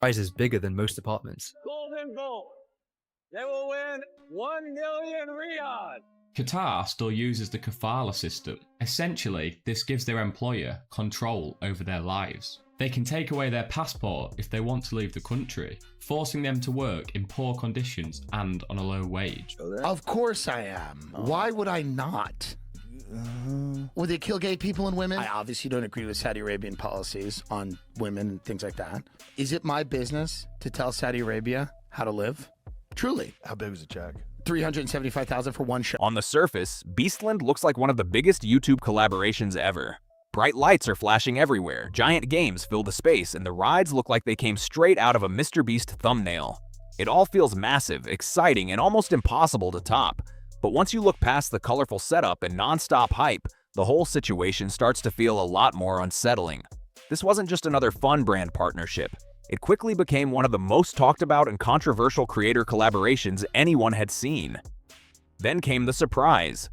Prize is bigger than most apartments. Golden vote. They will win 1 million riyadh. Qatar still uses the kafala system. Essentially, this gives their employer control over their lives. They can take away their passport if they want to leave the country, forcing them to work in poor conditions and on a low wage. Of course I am. Why would I not? Would they kill gay people and women? I obviously don't agree with Saudi Arabian policies on women and things like that. Is it my business to tell Saudi Arabia how to live? Truly. How big was the check? $375,000 for one show. On the surface, Beastland looks like one of the biggest YouTube collaborations ever. Bright lights are flashing everywhere, giant games fill the space, and the rides look like they came straight out of a MrBeast thumbnail. It all feels massive, exciting, and almost impossible to top. But once you look past the colorful setup and non-stop hype, the whole situation starts to feel a lot more unsettling. This wasn't just another fun brand partnership. It quickly became one of the most talked about and controversial creator collaborations anyone had seen. Then came the surprise.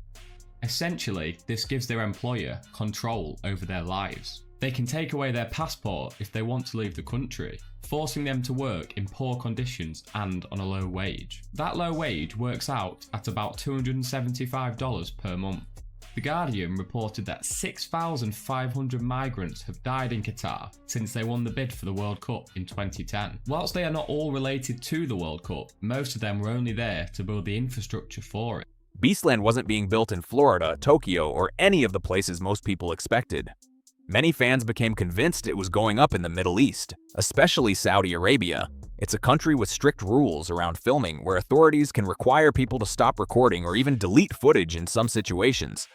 Essentially, this gives their employer control over their lives. They can take away their passport if they want to leave the country, forcing them to work in poor conditions and on a low wage. That low wage works out at about $275 per month. The Guardian reported that 6,500 migrants have died in Qatar since they won the bid for the World Cup in 2010. Whilst they are not all related to the World Cup, most of them were only there to build the infrastructure for it. Beastland wasn't being built in Florida, Tokyo, or any of the places most people expected. Many fans became convinced it was going up in the Middle East, especially Saudi Arabia. It's a country with strict rules around filming where authorities can require people to stop recording or even delete footage in some situations.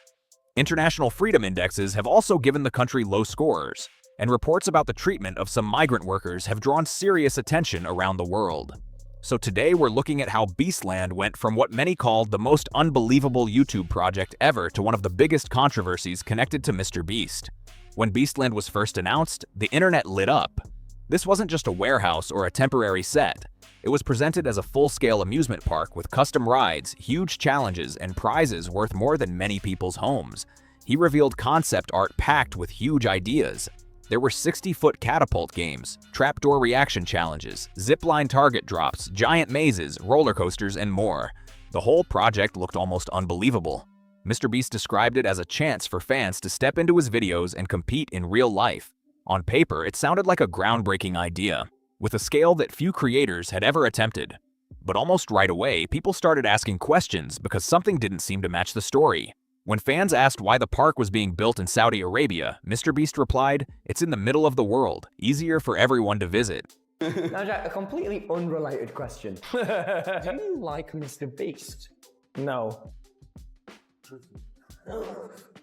International freedom indexes have also given the country low scores, and reports about the treatment of some migrant workers have drawn serious attention around the world. So today we're looking at how Beastland went from what many called the most unbelievable YouTube project ever to one of the biggest controversies connected to MrBeast. When Beastland was first announced, the internet lit up. This wasn't just a warehouse or a temporary set. It was presented as a full-scale amusement park with custom rides, huge challenges, and prizes worth more than many people's homes. He revealed concept art packed with huge ideas. There were 60-foot catapult games, trapdoor reaction challenges, zipline target drops, giant mazes, roller coasters, and more. The whole project looked almost unbelievable. MrBeast described it as a chance for fans to step into his videos and compete in real life. On paper, it sounded like a groundbreaking idea, with a scale that few creators had ever attempted. But almost right away, people started asking questions because something didn't seem to match the story. When fans asked why the park was being built in Saudi Arabia, MrBeast replied, "It's in the middle of the world, easier for everyone to visit." Now, Jack, a completely unrelated question. Do you like MrBeast? No.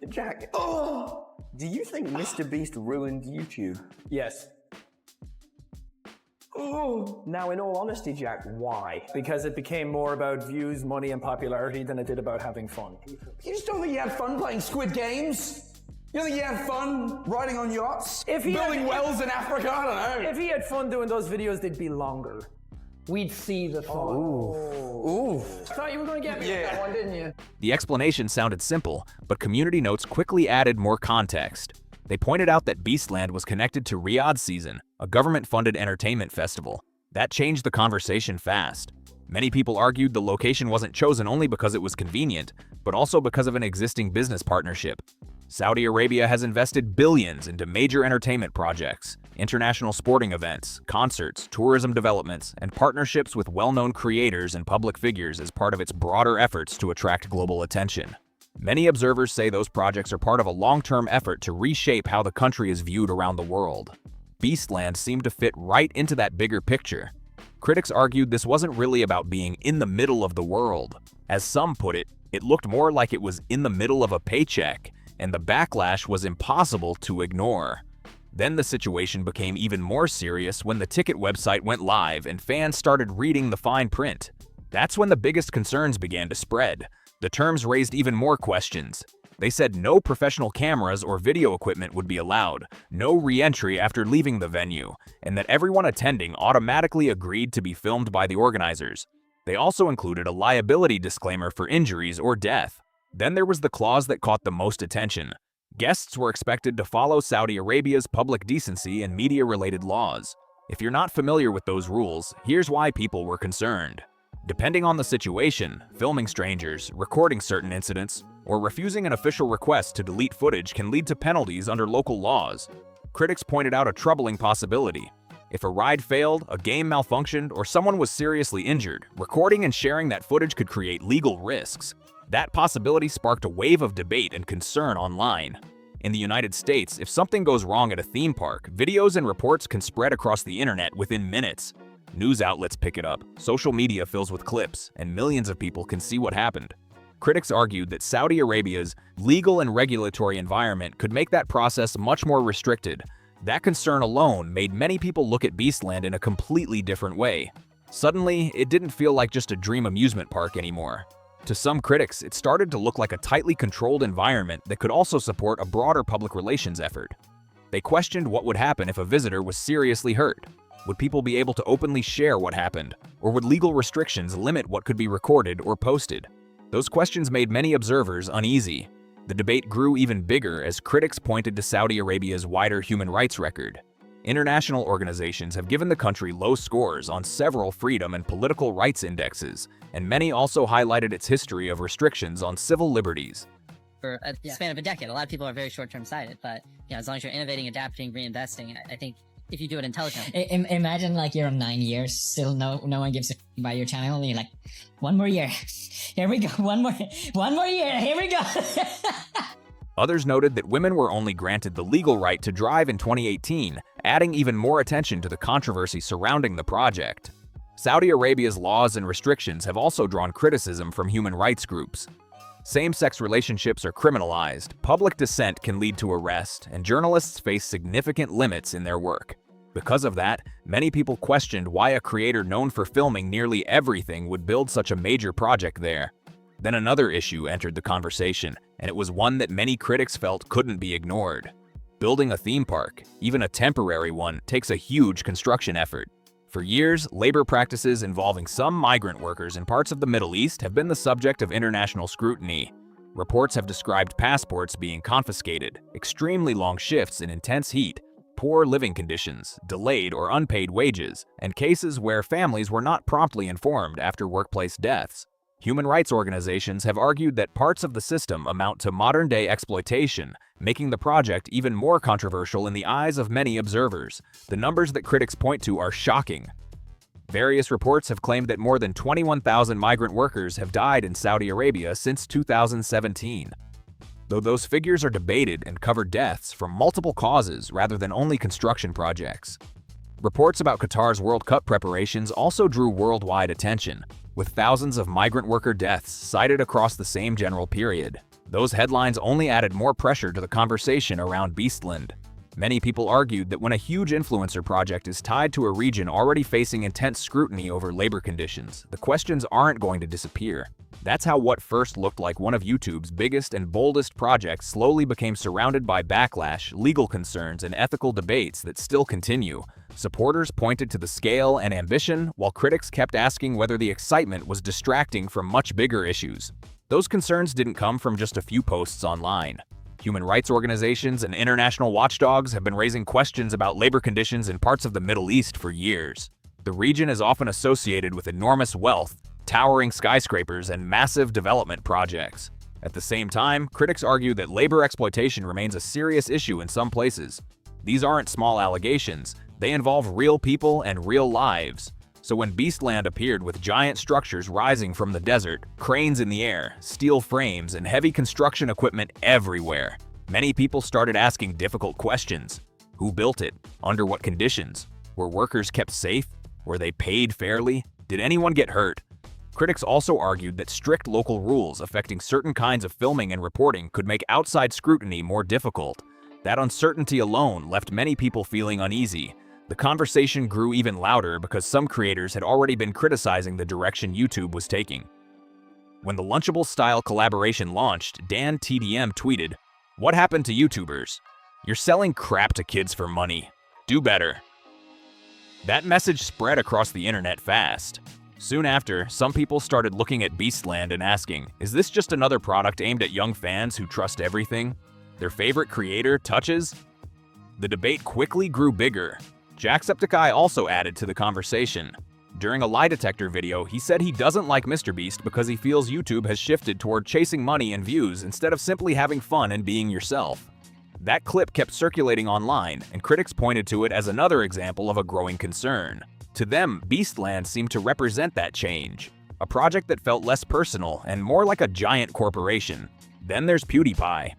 Jack, do you think MrBeast ruined YouTube? Yes. Now, in all honesty, Jack, why? Because it became more about views, money, and popularity than it did about having fun. You just don't think you had fun playing Squid Games? You don't think you had fun riding on yachts? Building wells in Africa? I don't know. If he had fun doing those videos, they'd be longer. We'd see the fun. Ooh. Thought you were going to get me with that one, didn't you? The explanation sounded simple, but community notes quickly added more context. They pointed out that Beastland was connected to Riyadh Season, a government-funded entertainment festival. That changed the conversation fast. Many people argued the location wasn't chosen only because it was convenient, but also because of an existing business partnership. Saudi Arabia has invested billions into major entertainment projects, international sporting events, concerts, tourism developments, and partnerships with well-known creators and public figures as part of its broader efforts to attract global attention. Many observers say those projects are part of a long-term effort to reshape how the country is viewed around the world. Beastland seemed to fit right into that bigger picture. Critics argued this wasn't really about being in the middle of the world. As some put it, it looked more like it was in the middle of a paycheck, and the backlash was impossible to ignore. Then the situation became even more serious when the ticket website went live and fans started reading the fine print. That's when the biggest concerns began to spread. The terms raised even more questions. They said no professional cameras or video equipment would be allowed, no re-entry after leaving the venue, and that everyone attending automatically agreed to be filmed by the organizers. They also included a liability disclaimer for injuries or death. Then there was the clause that caught the most attention. Guests were expected to follow Saudi Arabia's public decency and media-related laws. If you're not familiar with those rules, here's why people were concerned. Depending on the situation, filming strangers, recording certain incidents, or refusing an official request to delete footage can lead to penalties under local laws. Critics pointed out a troubling possibility. If a ride failed, a game malfunctioned, or someone was seriously injured, recording and sharing that footage could create legal risks. That possibility sparked a wave of debate and concern online. In the United States, if something goes wrong at a theme park, videos and reports can spread across the internet within minutes. News outlets pick it up, social media fills with clips, and millions of people can see what happened. Critics argued that Saudi Arabia's legal and regulatory environment could make that process much more restricted. That concern alone made many people look at Beastland in a completely different way. Suddenly, it didn't feel like just a dream amusement park anymore. To some critics, it started to look like a tightly controlled environment that could also support a broader public relations effort. They questioned what would happen if a visitor was seriously hurt. Would people be able to openly share what happened, or would legal restrictions limit what could be recorded or posted? Those questions made many observers uneasy. The debate grew even bigger as critics pointed to Saudi Arabia's wider human rights record. International organizations have given the country low scores on several freedom and political rights indexes, and many also highlighted its history of restrictions on civil liberties. For a span of a decade, a lot of people are very short-term sighted, but as long as you're innovating, adapting, reinvesting, I think if you do it intelligently. Imagine like you're on 9 years, still no one gives a by your channel, and you're like, one more year, here we go, one more year, here we go. Others noted that women were only granted the legal right to drive in 2018, adding even more attention to the controversy surrounding the project. Saudi Arabia's laws and restrictions have also drawn criticism from human rights groups. Same-sex relationships are criminalized, public dissent can lead to arrest, and journalists face significant limits in their work. Because of that, many people questioned why a creator known for filming nearly everything would build such a major project there. Then another issue entered the conversation, and it was one that many critics felt couldn't be ignored. Building a theme park, even a temporary one, takes a huge construction effort. For years, labor practices involving some migrant workers in parts of the Middle East have been the subject of international scrutiny. Reports have described passports being confiscated, extremely long shifts in intense heat, poor living conditions, delayed or unpaid wages, and cases where families were not promptly informed after workplace deaths. Human rights organizations have argued that parts of the system amount to modern-day exploitation, making the project even more controversial in the eyes of many observers. The numbers that critics point to are shocking. Various reports have claimed that more than 21,000 migrant workers have died in Saudi Arabia since 2017. Though those figures are debated and cover deaths from multiple causes rather than only construction projects. Reports about Qatar's World Cup preparations also drew worldwide attention, with thousands of migrant worker deaths cited across the same general period. Those headlines only added more pressure to the conversation around Beastland. Many people argued that when a huge influencer project is tied to a region already facing intense scrutiny over labor conditions, the questions aren't going to disappear. That's how what first looked like one of YouTube's biggest and boldest projects slowly became surrounded by backlash, legal concerns, and ethical debates that still continue. Supporters pointed to the scale and ambition, while critics kept asking whether the excitement was distracting from much bigger issues. Those concerns didn't come from just a few posts online. Human rights organizations and international watchdogs have been raising questions about labor conditions in parts of the Middle East for years. The region is often associated with enormous wealth, towering skyscrapers, and massive development projects. At the same time, critics argue that labor exploitation remains a serious issue in some places. These aren't small allegations, they involve real people and real lives. So when Beastland appeared with giant structures rising from the desert, cranes in the air, steel frames, and heavy construction equipment everywhere, many people started asking difficult questions. Who built it? Under what conditions? Were workers kept safe? Were they paid fairly? Did anyone get hurt? Critics also argued that strict local rules affecting certain kinds of filming and reporting could make outside scrutiny more difficult. That uncertainty alone left many people feeling uneasy. The conversation grew even louder because some creators had already been criticizing the direction YouTube was taking. When the Lunchable-style collaboration launched, Dan TDM tweeted, "What happened to YouTubers? You're selling crap to kids for money. Do better." That message spread across the internet fast. Soon after, some people started looking at Beastland and asking, is this just another product aimed at young fans who trust everything? Their favorite creator touches? The debate quickly grew bigger. Jacksepticeye also added to the conversation. During a lie detector video, he said he doesn't like MrBeast because he feels YouTube has shifted toward chasing money and views instead of simply having fun and being yourself. That clip kept circulating online, and critics pointed to it as another example of a growing concern. To them, Beastland seemed to represent that change, a project that felt less personal and more like a giant corporation. Then there's PewDiePie.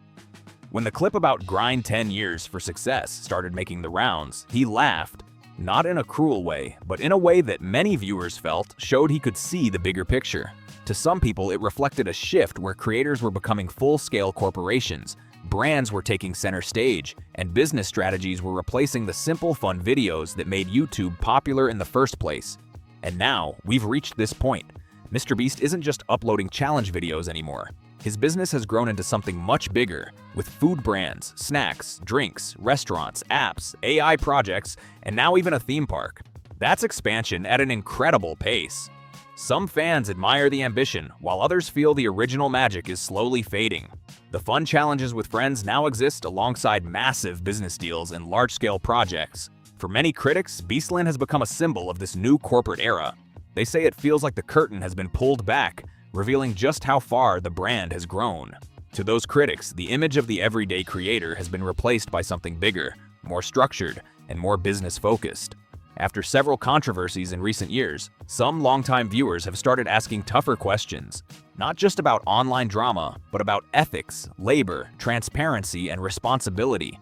When the clip about grind 10 years for success started making the rounds, he laughed. Not in a cruel way, but in a way that many viewers felt showed he could see the bigger picture. To some people, it reflected a shift where creators were becoming full-scale corporations, brands were taking center stage, and business strategies were replacing the simple, fun videos that made YouTube popular in the first place. And now, we've reached this point. MrBeast isn't just uploading challenge videos anymore. His business has grown into something much bigger, with food brands, snacks, drinks, restaurants, apps, AI projects, and now even a theme park. That's expansion at an incredible pace. Some fans admire the ambition, while others feel the original magic is slowly fading. The fun challenges with friends now exist alongside massive business deals and large-scale projects. For many critics, Beastland has become a symbol of this new corporate era. They say it feels like the curtain has been pulled back, revealing just how far the brand has grown. To those critics, the image of the everyday creator has been replaced by something bigger, more structured, and more business-focused. After several controversies in recent years, some longtime viewers have started asking tougher questions, not just about online drama, but about ethics, labor, transparency, and responsibility.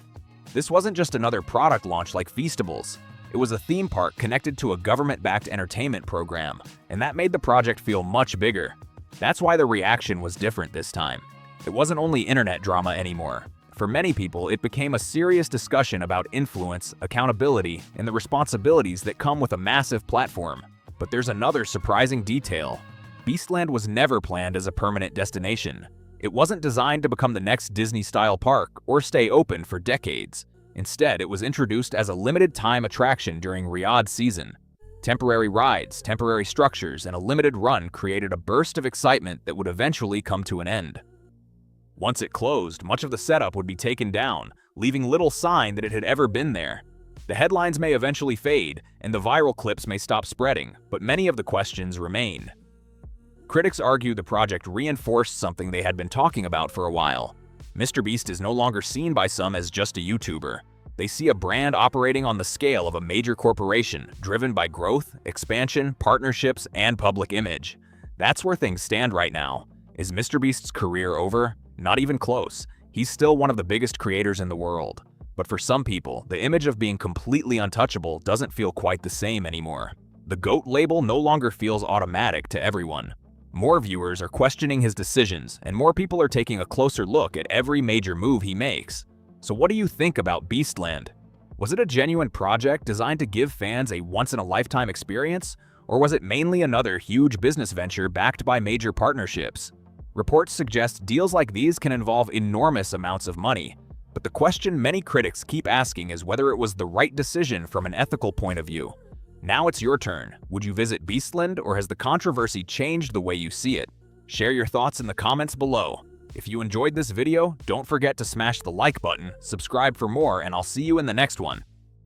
This wasn't just another product launch like Feastables. It was a theme park connected to a government-backed entertainment program, and that made the project feel much bigger. That's why the reaction was different this time. It wasn't only internet drama anymore. For many people, it became a serious discussion about influence, accountability, and the responsibilities that come with a massive platform. But there's another surprising detail. Beastland was never planned as a permanent destination. It wasn't designed to become the next Disney-style park or stay open for decades. Instead, it was introduced as a limited-time attraction during Riyadh season. Temporary rides, temporary structures, and a limited run created a burst of excitement that would eventually come to an end. Once it closed, much of the setup would be taken down, leaving little sign that it had ever been there. The headlines may eventually fade, and the viral clips may stop spreading, but many of the questions remain. Critics argue the project reinforced something they had been talking about for a while. MrBeast is no longer seen by some as just a YouTuber. They see a brand operating on the scale of a major corporation, driven by growth, expansion, partnerships, and public image. That's where things stand right now. Is MrBeast's career over? Not even close. He's still one of the biggest creators in the world. But for some people, the image of being completely untouchable doesn't feel quite the same anymore. The GOAT label no longer feels automatic to everyone. More viewers are questioning his decisions, and more people are taking a closer look at every major move he makes. So what do you think about Beastland? Was it a genuine project designed to give fans a once-in-a-lifetime experience? Or was it mainly another huge business venture backed by major partnerships? Reports suggest deals like these can involve enormous amounts of money. But the question many critics keep asking is whether it was the right decision from an ethical point of view. Now it's your turn. Would you visit Beastland, or has the controversy changed the way you see it? Share your thoughts in the comments below. If you enjoyed this video, don't forget to smash the like button, subscribe for more, and I'll see you in the next one.